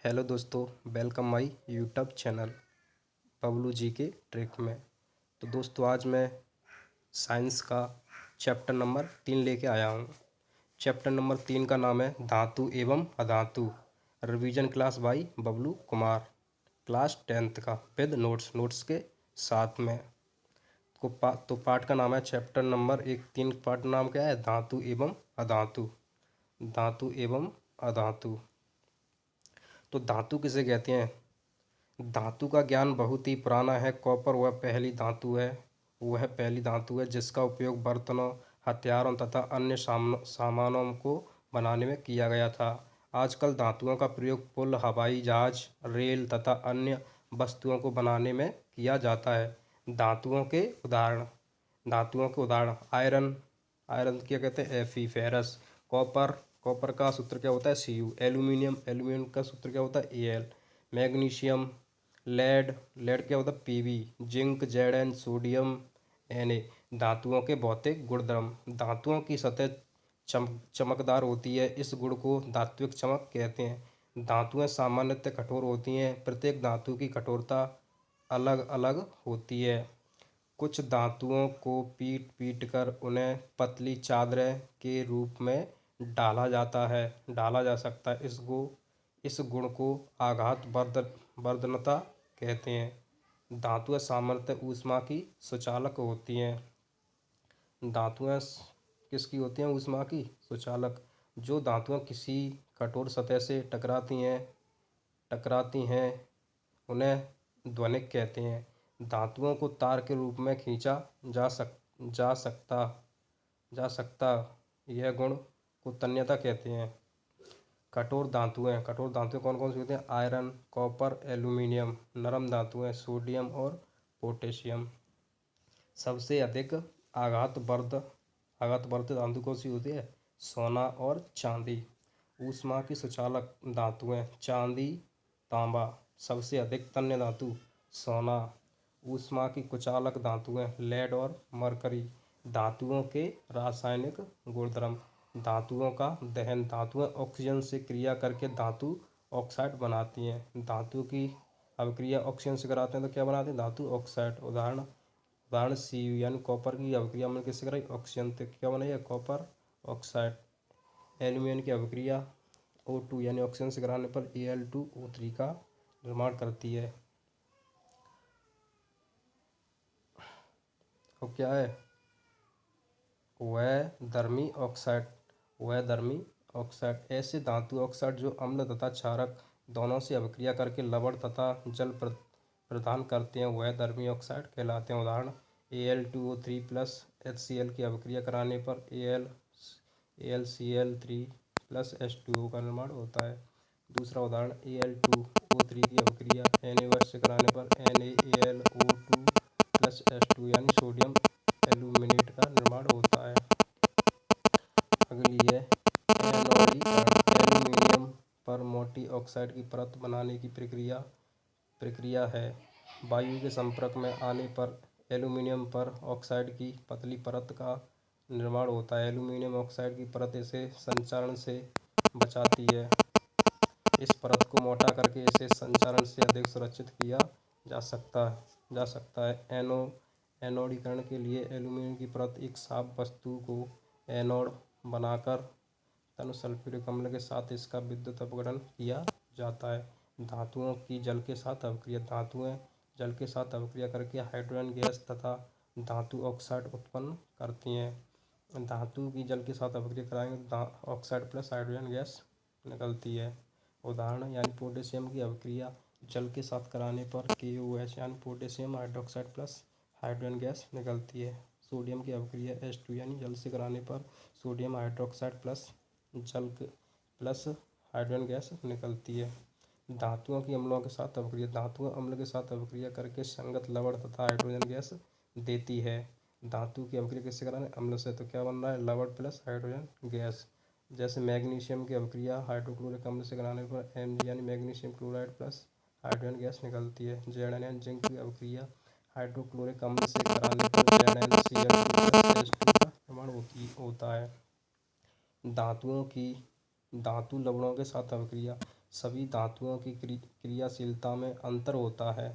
Hello दोस्तों, welcome my YouTube channel Bablu ji के trick में। तो दोस्तों, आज मैं साइंस का चैप्टर नंबर 3 लेके आया हूँ। चैप्टर नंबर 3 का नाम है धातु एवं अधातु। Revision class by Bablu Kumar, class 10th का विद नोट्स के साथ में। तो पाठ का नाम है चैप्टर नंबर 3 पाठ नाम क्या है? धातु एवं अधातु। धातु एवं अधातु। तो धातु किसे कहते हैं? धातु का ज्ञान बहुत ही पुराना है। कॉपर वह पहली धातु है जिसका उपयोग बर्तनों, हथियारों तथा अन्य सामानों को बनाने में किया गया था। आजकल धातुओं का प्रयोग पुल, हवाई जहाज, रेल तथा अन्य वस्तुओं को बनाने में किया जाता है। धातुओं के उदाहरण आयरन क्या कहते हैं? फेरस। कॉपर का सूत्र क्या होता है? एल्यूमिनियम का सूत्र क्या होता है? Al। मैग्नीशियम, लेड क्या होता है? Pb। Zinc, Zn। Sodium, Na। धातुओं के भौतिक गुणधर्म। धातुओं की सतह चमकदार होती है, इस गुण को धात्विक चमक कहते हैं। धातुएं सामान्यतः कठोर होती हैं, प्रत्येक धातु की कठोरता अलग अलग होती है। कुछ धातुओं को पीट कर उन्हें पतली चादरें के रूप में ढाला जा सकता है। इस गुण को आघात वर्धनता कहते हैं। धातुएं सामान्यतः ऊष्मा की सुचालक होती हैं। धातुएं किसकी होती हैं? ऊष्मा की सुचालक। जो धातुएं किसी कठोर सतह से टकराती हैं उन्हें ध्वनिक कहते हैं। धातुओं को तार के रूप में खींचा जा सकता यह गुण को तन्यता कहते हैं। कठोर धातुएं कौन कौन सी होती हैं? Iron, copper, aluminium. नरम धातुएं सोडियम और पोटेशियम। सबसे अधिक आघात धातु कौन सी होती है? सोना और चांदी। ऊष्मा की सुचालक धातुएं चांदी, तांबा। सबसे अधिक तन्य धातु सोना। ऊष्मा की कुचालक धातुएं लेड और मरकरी। धातुओं के रासायनिक गुणधर्म। धातुओं का दहन। धातुएं ऑक्सीजन से क्रिया करके धातु ऑक्साइड बनाती हैं। धातु की अभिक्रिया ऑक्सीजन से कराते हैं तो क्या बनाते हैं? धातु ऑक्साइड। उदाहरण Cu यानी कॉपर की अभिक्रिया हमने किससे कराई? ऑक्सीजन से। क्या बनाई? Copper oxide. एल्यूमिनियम की अभिक्रिया O2 यानी ऑक्सीजन से कराने पर Al2O3 का निर्माण करती है। और क्या है? वैधर्मी ऑक्साइड। ऐसे धातु ऑक्साइड जो अम्ल तथा क्षारक दोनों से अभिक्रिया करके लवण तथा जल प्रदान करते हैं वैधर्मी ऑक्साइड कहलाते हैं। उदाहरण Al2O3 प्लस HCl की अभिक्रिया कराने पर AlCl3 प्लस H2O का निर्माण होता है। दूसरा उदाहरण Al2O3 की अभिक्रिया NaOH से कराने पर NaAlO2 प्लस H2 यानी सोडियम एल्यूमिनेट का निर्माण होता है। अगली है एनोडीकरण। एल्यूमिनियम पर मोटी ऑक्साइड की परत बनाने की प्रक्रिया है। वायु के संपर्क में आने पर एल्यूमिनियम पर ऑक्साइड की पतली परत का निर्माण होता है। एल्यूमिनियम ऑक्साइड की परत इसे संचारण से बचाती है। इस परत को मोटा करके इसे संचारण से अधिक सुरक्षित किया जा सकता है। एनोडीकरण के लिए एल्यूमिनियम की परत एक साफ वस्तु को एनोड बनाकर तनु सल्फ्यूरिक अम्ल के साथ इसका विद्युत अपघटन किया जाता है। धातुओं की जल के साथ अभिक्रिया। धातुएं जल के साथ अभिक्रिया करके हाइड्रोजन गैस तथा धातु ऑक्साइड उत्पन्न करती हैं। धातु की जल के साथ अभिक्रिया कराएंगे तो ऑक्साइड प्लस हाइड्रोजन गैस निकलती है। उदाहरण यानी पोटेशियम की अभिक्रिया जल के साथ कराने पर KOH यानी potassium hydroxide plus hydrogen gas निकलती है। सोडियम की अभिक्रिया H2 यानी जल से कराने पर sodium hydroxide plus hydrogen gas निकलती है। धातुओं की अम्लों के साथ अभिक्रिया। धातुएं अम्ल के साथ अभिक्रिया करके संगत लवण तथा हाइड्रोजन गैस देती है। धातु की अभिक्रिया किससे कराने? अम्ल से। तो क्या बन रहा है? लवण प्लस हाइड्रोजन गैस। जैसे मैग्नीशियम की अभिक्रिया हाइड्रोक्लोरिक अम्ल से कराने पर Mg यानी magnesium chloride plus hydrogen gas निकलती है। Zn यानी जिंक की अभिक्रिया हाइड्रोक्लोरिक अम्ल से कराने पर ZnCl2 प्लस H2 का निर्माण होता है। धातु लवणों के साथ अभिक्रिया। सभी धातुओं की क्रियाशीलता में अंतर होता है।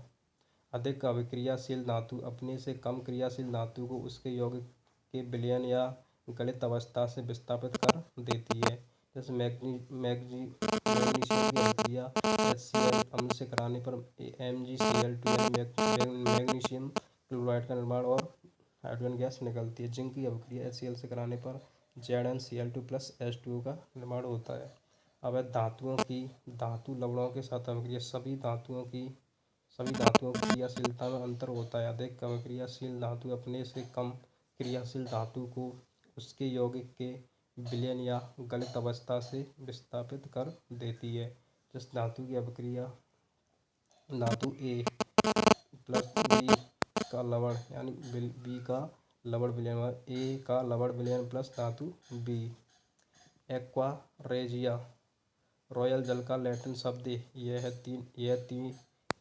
अधिक अभिक्रियाशील धातु अपने से कम क्रियाशील धातु को उसके यौगिक के विलयन या गलित अवस्था से विस्थापित कर देती है। जैसे मैग्नीशियम की अभिक्रिया HCl अम्ल से कराने पर MgCl2 यानी मैग्नीशियम क्लोराइड का निर्माण और हाइड्रोजन गैस निकलती है। जिंक की अभिक्रिया HCl से कराने पर ZnCl2 प्लस H2O का निर्माण होता है। अब धातुओं की धातु लवणों के साथ अभिक्रिया सभी धातुओं की क्रियाशीलता में अंतर होता है। अधिक अभिक्रियाशील धातु अपने से कम क्रियाशील धातु को उसके यौगिक के विलयन या गलित अवस्था से विस्थापित कर देती है। जिस धातु की अभिक्रिया धातु A प्लस B का लवण यानी B का लवण विलयन और A का लवण विलयन प्लस धातु B। एक्वा रेजिया रॉयल जल का लैटिन शब्द यह 3.1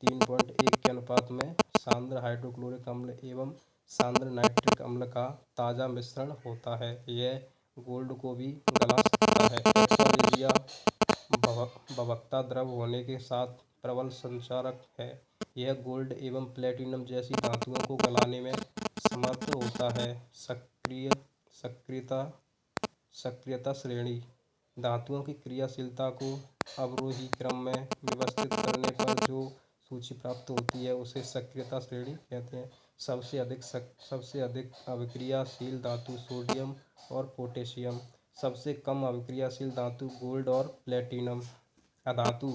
के अनुपात में सांद्र हाइड्रोक्लोरिक अम्ल एवं सांद्र नाइट्रिक अम्ल का ताज़ा मिश्रण होता है। यह गोल्ड को भी गला सकता है। एक्वा रेजिया भवकता द्रव होने के साथ प्रबल संचारक है। यह गोल्ड एवं प्लेटिनम जैसी धातुओं को गलाने में समर्थ होता है। सक्रियता श्रेणी धातुओं की क्रियाशीलता को अवरोही क्रम में व्यवस्थित करने पर जो सूची प्राप्त होती है उसे सक्रियता श्रेणी कहते हैं। सबसे अधिक अभिक्रियाशील धातु सोडियम और पोटेशियम। सबसे कम अभिक्रियाशील धातु गोल्ड और प्लेटिनम। अधातु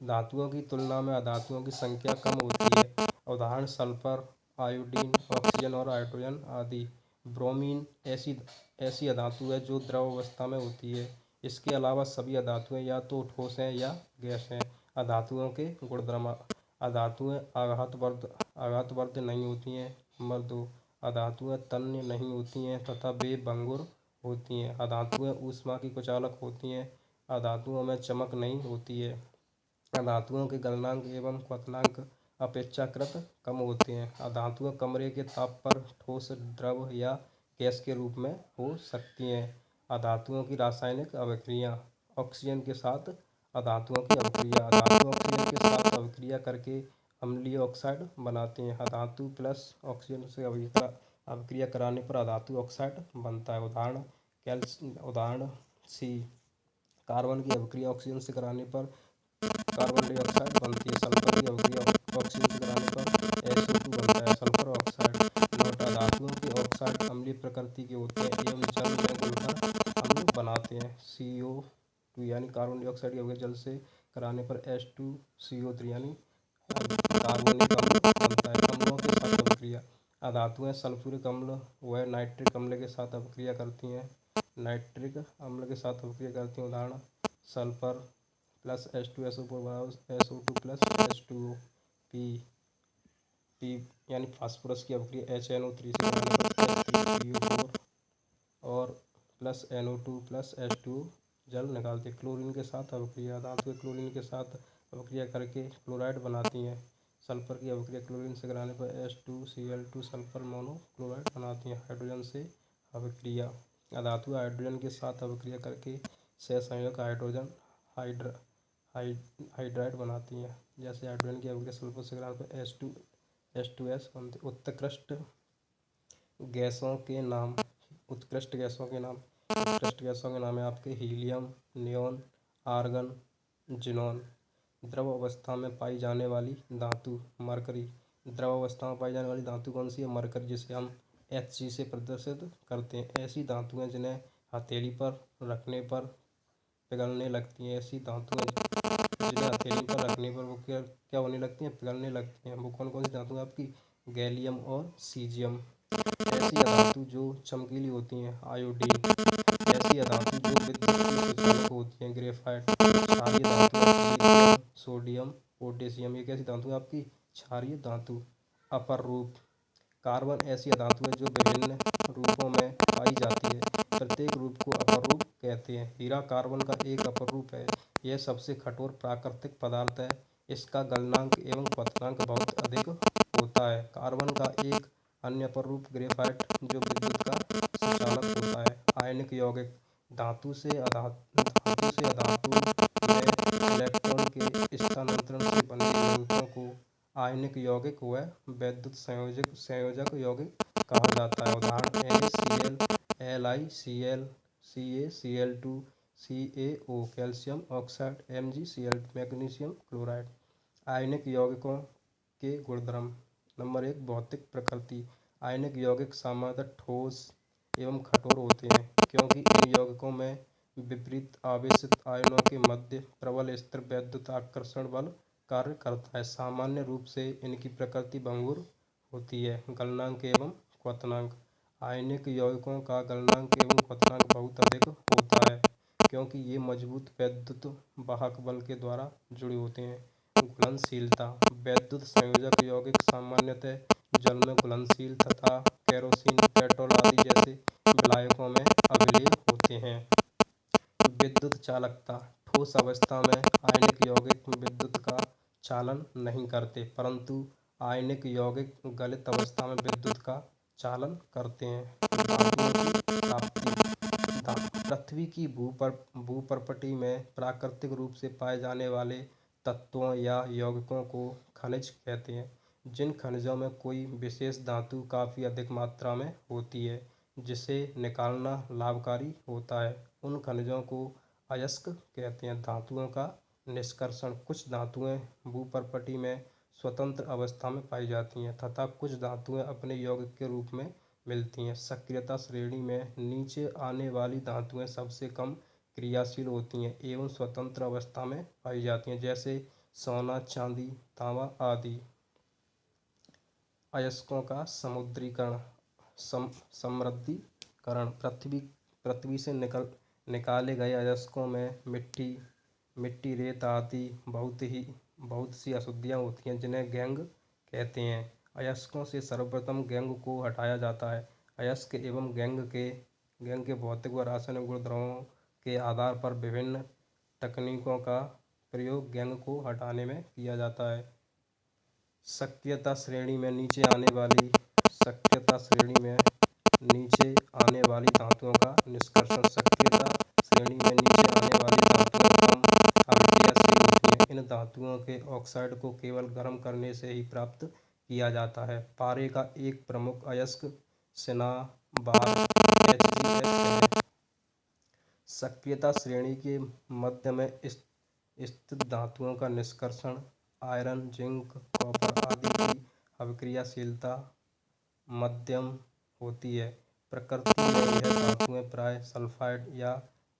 धातुओं की तुलना में अधातुओं की संख्या कम होती है। उदाहरण सल्फर, आयोडीन, ऑक्सीजन और हाइड्रोजन आदि। ब्रोमीन ऐसी अधातु है जो द्रव अवस्था में होती है। इसके अलावा सभी अधातुएं या तो ठोस हैं या गैस हैं। अधातुओं के गुणधर्म अधातुएं आघातवर्ध नहीं होती हैं। नंबर 2 अधातुएं तन्य नहीं होती हैं तथा वे भंगुर होती हैं। अधातुएं ऊष्मा की कुचालक होती हैं। अधातुओं में चमक नहीं होती है। अधातुओं के गलनांक एवं क्वथनांक अपेक्षाकृत कम होते हैं। अधातुएं कमरे के ताप पर ठोस, द्रव या गैस के रूप में हो सकती हैं। अधातुओं की रासायनिक अभिक्रिया ऑक्सीजन के साथ अधातुओं की अभिक्रिया अधातु ऑक्सीजन के साथ अभिक्रिया करके अम्लीय ऑक्साइड बनाते हैं। अधातु प्लस ऑक्सीजन से अभिक्रिया कराने पर अधातु ऑक्साइड बनता है। उदाहरण सी कार्बन की अभिक्रिया ऑक्सीजन से कराने पर कार्बन डाइऑक्साइड बनती है। सल्फर की अभिक्रिया ऑक्सीजन से कराने पर SO2 बनता है, सल्फर ऑक्साइड। नोट धातुओं के ऑक्साइड अम्लीय प्रकृति के होते हैं एवं जल में घुलकर अम्ल बनाते हैं। CO2 यानी कार्बन डाइऑक्साइड की अभिक्रिया जल से कराने पर H2CO3 यानी कार्बनिक अम्ल बनता है। अम्लों के साथ अभिक्रिया अधातुएं सल्फ्यूरिक अम्ल व नाइट्रिक अम्ल के साथ अभिक्रिया करती हैं। नाइट्रिक अम्ल के साथ अभिक्रिया करती हैं। उदाहरण sulphur plus H2SO4 SO2 plus H2O। P यानी फास्फोरस की अभिक्रिया HNO3 से कराने पर H3PO4 और प्लस NO2 प्लस H2O जल निकालते। क्लोरीन के साथ अभिक्रिया धातुएं क्लोरीन के साथ अभिक्रिया करके क्लोराइड बनाती हैं। सल्फर की अभिक्रिया क्लोरीन से कराने पर H2Cl2 सल्फर मोनोक्लोराइड बनाती हैं। हाइड्रोजन से अभिक्रिया धातुएं हाइड्रोजन के साथ अभिक्रिया करके सहसंयोजक हाइड्रोजन हाइड्राइड बनाती हैं। जैसे हाइड्रोजन की अभिक्रिया सल्फर से कराने पर H2S बनती। उत्कृष्ट गैसों के नाम है आपके हीलियम, नियॉन, आर्गन, जिनॉन। द्रव अवस्था में पाई जाने वाली धातु मरकरी। द्रव अवस्था में पाई जाने वाली धातु कौन सी है? मरकरी, जिसे हम Hg से प्रदर्शित करते हैं। ऐसी धातुएं जिन्हें हथेली पर रखने पर पिघलने लगती हैं। ऐसी धातुएं जिन्हें हथेली पर रखने पर वो क्या होने लगती हैं? पिघलने लगती हैं। वो कौन कौन सी धातु है आपकी? गैलियम और सीजियम। ऐसी धातु जो चमकीली होती हैं। आयोडीन। ऐसी धातु जो विद्युत की कुचालक होती हैं। ग्रेफाइट। क्षारीय धातु सिलिकॉन, सोडियम, पोटेशियम। एक ऐसी धातु है आपकी क्षारीय धातु। अपर रूप कार्बन ऐसी धातु है जो विभिन्न रूपों में पाई जाती है। प्रत्येक रूप को अपर रूप कहते हैं। हीरा कार्बन का एक अपर रूप है। यह सबसे कठोर प्राकृतिक पदार्थ है। इसका गलनांक एवं क्वथनांक बहुत अधिक होता है। कार्बन का एक अन्य अपर रूप ग्रेफाइट जो विद्युत का संचालक होता है। आयनिक यौगिक धातु से अधातु में इलेक्ट्रॉन स्थानांतरण से बने यौगिकों को आयनिक यौगिक व वैद्युत संयोजक यौगिक कहा जाता है। उदाहरण NaCl, LiCl, CaCl2, CaO, calcium oxide, MgCl, magnesium chloride. आयनिक यौगिकों के गुणधर्म। नंबर 1, भौतिक प्रकृति। आयनिक यौगिक सामान्यतः ठोस एवं कठोर होते हैं, क्योंकि इन यौगिकों में विपरीत आवेशित आयनों के मध्य प्रबल स्थिर वैद्युत आकर्षण बल कार्य करता है। सामान्य रूप से इनकी प्रकृति भंगुर होती है। गलनांक एवं क्वथनांक। आयनिक यौगिकों का गलनांक एवं क्वथनांक बहुत अधिक होता है, क्योंकि ये मजबूत वैद्युत वाहक बल के द्वारा जुड़े होते हैं। घुलनशीलता। वैद्युत संयोजक यौगिक सामान्यतः जल में घुलनशील तथा केरोसिन, पेट्रोल आदि जैसे विलायकों में अम्लीय होते हैं। विद्युत चालकता। ठोस अवस्था में आयनिक यौगिक विद्युत का चालन नहीं करते, परंतु आयनिक यौगिक गलित अवस्था में विद्युत का चालन करते हैं। धातुओं की प्राप्ति। पृथ्वी की भूपर्पटी में प्राकृतिक रूप से पाए जाने वाले तत्वों या यौगिकों को खनिज कहते हैं। जिन खनिजों में कोई विशेष धातु काफ़ी अधिक मात्रा में होती है, जिसे निकालना लाभकारी होता है, उन खनिजों को अयस्क कहते हैं। धातुओं का निष्कर्षण। कुछ धातुएं भूपर्पटी में स्वतंत्र अवस्था में पाई जाती हैं तथा कुछ धातुएं अपने यौगिक के रूप में मिलती हैं। सक्रियता श्रेणी में नीचे आने वाली धातुएं सबसे कम क्रियाशील होती हैं एवं स्वतंत्र अवस्था में पाई जाती हैं, जैसे सोना, चांदी, तांबा आदि। अयस्कों का समुद्रीकरण, समृद्धीकरण। पृथ्वी से निकाले गए अयस्कों में मिट्टी, रेत आदि बहुत सी अशुद्धियाँ होती हैं, जिन्हें गैंग कहते हैं। अयस्कों से सर्वप्रथम गैंग को हटाया जाता है। अयस्क एवं गैंग के भौतिक व रासायनिक गुणधर्मों के आधार पर विभिन्न तकनीकों का प्रयोग गैंग को हटाने में किया जाता है। सक्रियता श्रेणी में नीचे आने वाली धातुओं का निष्कर्षण। सक्रियता श्रेणी में नीचे आने वाली धातुएं कम अभिक्रियाशील होती हैं। इन धातुओं के ऑक्साइड को केवल गर्म करने से ही प्राप्त किया जाता है। पारे का एक प्रमुख अयस्क सिनाबार HgS है। सक्रियता श्रेणी के मध्य में स्थित धातुओं का निष्कर्षण। आयरन, जिंक, कॉपर आदि की अभिक्रियाशीलता मध्यम होती है। प्रकृति में यह धातुएं प्राय सल्फाइड या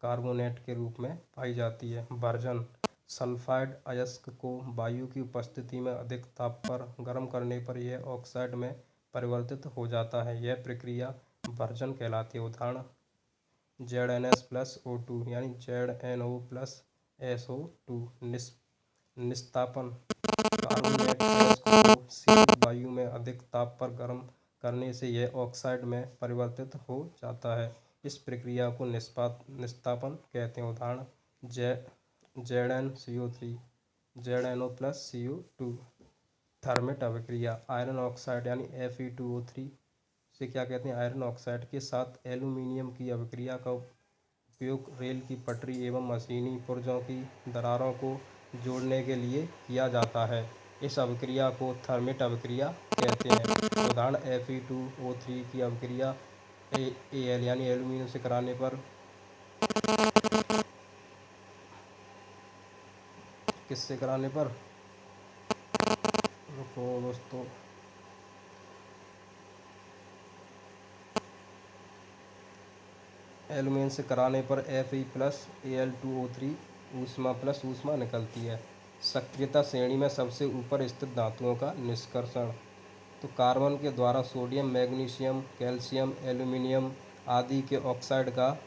कार्बोनेट के रूप में पाई जाती है। वर्जन। सल्फाइड अयस्क को वायु की उपस्थिति में अधिक ताप पर गर्म करने पर यह ऑक्साइड में परिवर्तित हो जाता है। यह प्रक्रिया वर्जन कहलाती है। उदाहरण ZnS+O2 यानी ZnO+SO2। निस्तापन। कार्बोनेट अयस्क को शीत वायु में अधिक ताप पर गर्म करने से यह ऑक्साइड में परिवर्तित हो जाता है। इस प्रक्रिया को निस्तापन कहते हैं। उदाहरण ZnCO3, ZnO+CO2। थर्मेट अभिक्रिया। आयरन ऑक्साइड यानी Fe2O3 से क्या कहते हैं, आयरन ऑक्साइड के साथ एल्यूमीनियम की अभिक्रिया का उपयोग रेल की पटरी एवं मशीनी पुर्जों की दरारों को जोड़ने के लिए किया जाता है। इस अभिक्रिया को थर्मेट अभिक्रिया कहते हैं। उदाहरण Fe2O3 की अभिक्रिया Al यानी एल्यूमीनियम से कराने पर किससे कराने पर, रुको दोस्तों, एल्यूमीनियम से कराने पर Fe+Al2O3 ऊष्मा निकलती है। सक्रियता श्रेणी में सबसे ऊपर स्थित धातुओं का निष्कर्षण। तो कार्बन के द्वारा सोडियम, मैग्नीशियम, कैल्शियम, एल्यूमीनियम आदि के ऑक्साइड का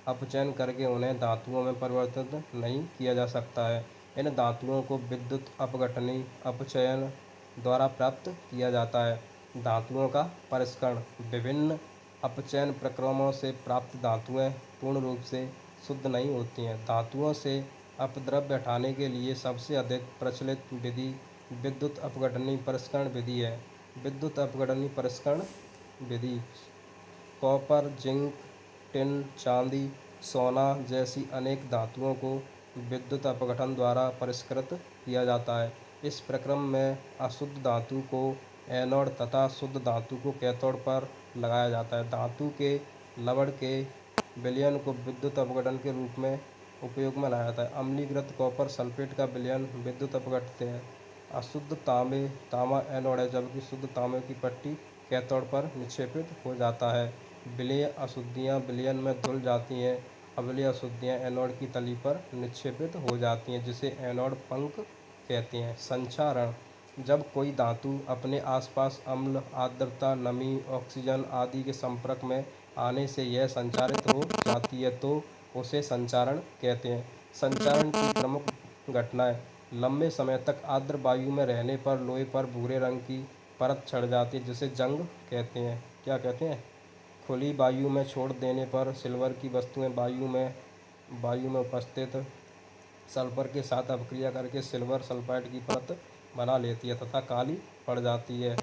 अपचयन करके उन्हें धातुओं में परिवर्तित नहीं किया जा सकता है। इन धातुओं को विद्युत अपघटनी अपचयन द्वारा प्राप्त किया जाता है। धातुओं का परिष्करण। विभिन्न अपचयन प्रक्रमों से प्राप्त धातुएं पूर्ण रूप से शुद्ध नहीं होती हैं। धातुओं से अपद्रव्य हटाने के लिए सबसे अधिक प्रचलित विधि विद्युत अपघटनी परिष्करण विधि है। विद्युत अपघटनी परिष्करण विधि कॉपर, जिंक, टिन, चांदी, सोना जैसी अनेक धातुओं को विद्युत अपघटन द्वारा परिष्कृत किया जाता है। इस प्रक्रम में अशुद्ध धातु को एनोड तथा शुद्ध धातु को कैथोड पर लगाया जाता है। धातु के लवण के विलयन को विद्युत अपघटन के रूप में उपयोग में लाया जाता है। अम्लीकृत कॉपर सल्फेट का विलयन विद्युत अपघट्य है। अशुद्ध तांबा एनोड है, जबकि शुद्ध तांबे की पट्टी कैथोड पर निक्षेपित हो जाता है। विलेय अशुद्धियाँ विलयन में धुल जाती हैं। अविलेय अशुद्धियाँ एनोड की तली पर निक्षेपित हो जाती हैं, जिसे एनोड पंख कहते हैं। संचारण: जब कोई धातु अपने आसपास अम्ल, आर्द्रता, नमी, ऑक्सीजन आदि के संपर्क में आने से यह संचारित हो जाती है तो उसे संचारण कहते हैं। संचारण की प्रमुख घटनाएं: लंबे समय तक आर्द्र वायु में रहने पर लोहे पर भूरे रंग की परत चढ़ जाती है, जिसे जंग कहते हैं। क्या कहते हैं? खुली वायु में छोड़ देने पर सिल्वर की वस्तुएं वायु में उपस्थित सल्फर के साथ अपक्रिया करके सिल्वर सल्फाइड की परत बना लेती है तथा काली पड़ जाती है।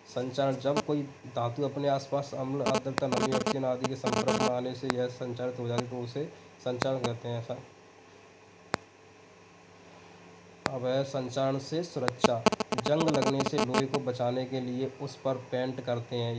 संचारण: जब कोई धातु अपने आसपास अम्ल, आर्द्रता, नमी, ऑक्सीजन आदि के संपर्क में आने से यह संचारित हो जाती है तो उसे संचारण कहते हैं। अब है संचारण से सुरक्षा: जंग लगने से लोहे को बचाने के लिए उस पर पेंट करते हैं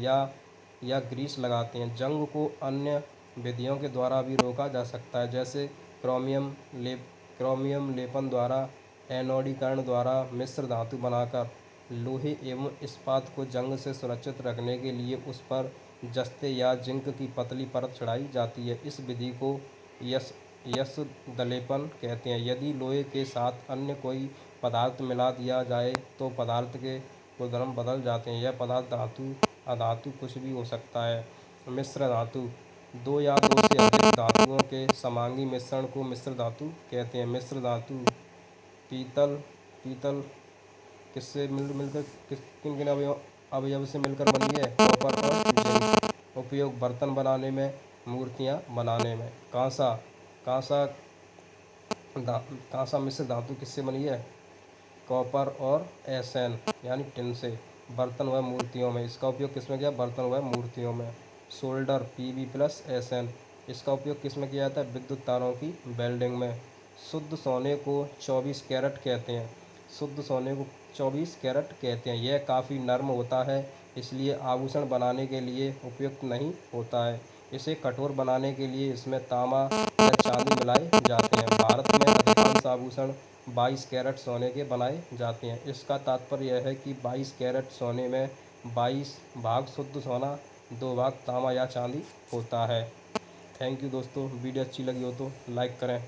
या ग्रीस लगाते हैं। जंग को अन्य विधियों के द्वारा भी रोका जा सकता है, जैसे क्रोमियम लेपन द्वारा, एनोडीकरण द्वारा, मिश्र धातु बनाकर। लोहे एवं इस्पात को जंग से सुरक्षित रखने के लिए उस पर जस्ते या जिंक की पतली परत चढ़ाई जाती है। इस विधि को यश दलेपन कहते हैं। यदि लोहे के साथ अन्य कोई पदार्थ मिला दिया जाए तो पदार्थ के गुणधर्म बदल जाते हैं। यह पदार्थ धातु, अधातु कुछ भी हो सकता है। मिश्र धातु: दो या दो से अधिक धातुओं के समांगी मिश्रण को मिश्र धातु कहते हैं। मिश्र धातु पीतल किससे मिलकर किन किन अवयव से मिलकर बनी है? कॉपर और जिंक। उपयोग: बर्तन बनाने में, मूर्तियाँ बनाने में। कांसा मिश्र धातु किससे बनी है? कॉपर और एसएन यानी टिन से। बर्तन व मूर्तियों में इसका उपयोग किसमें किया? बर्तन व मूर्तियों में। सोल्डर Pb+SN, इसका उपयोग किसमें किया जाता है? विद्युत तारों की वेल्डिंग में। शुद्ध सोने को 24 कैरेट कहते हैं। शुद्ध सोने को 24 कैरेट कहते हैं। यह काफ़ी नर्म होता है, इसलिए आभूषण बनाने के लिए उपयुक्त नहीं होता है। इसे कठोर बनाने के लिए इसमें तांबा या चांदी मिलाए जाते हैं। भारत में अधिकांश आभूषण 22 कैरेट सोने के बनाए जाते हैं। इसका तात्पर्य यह है कि 22 कैरेट सोने में 22 भाग शुद्ध सोना, 2 भाग तांबा या चांदी होता है। थैंक यू दोस्तों, वीडियो अच्छी लगी हो तो लाइक करें।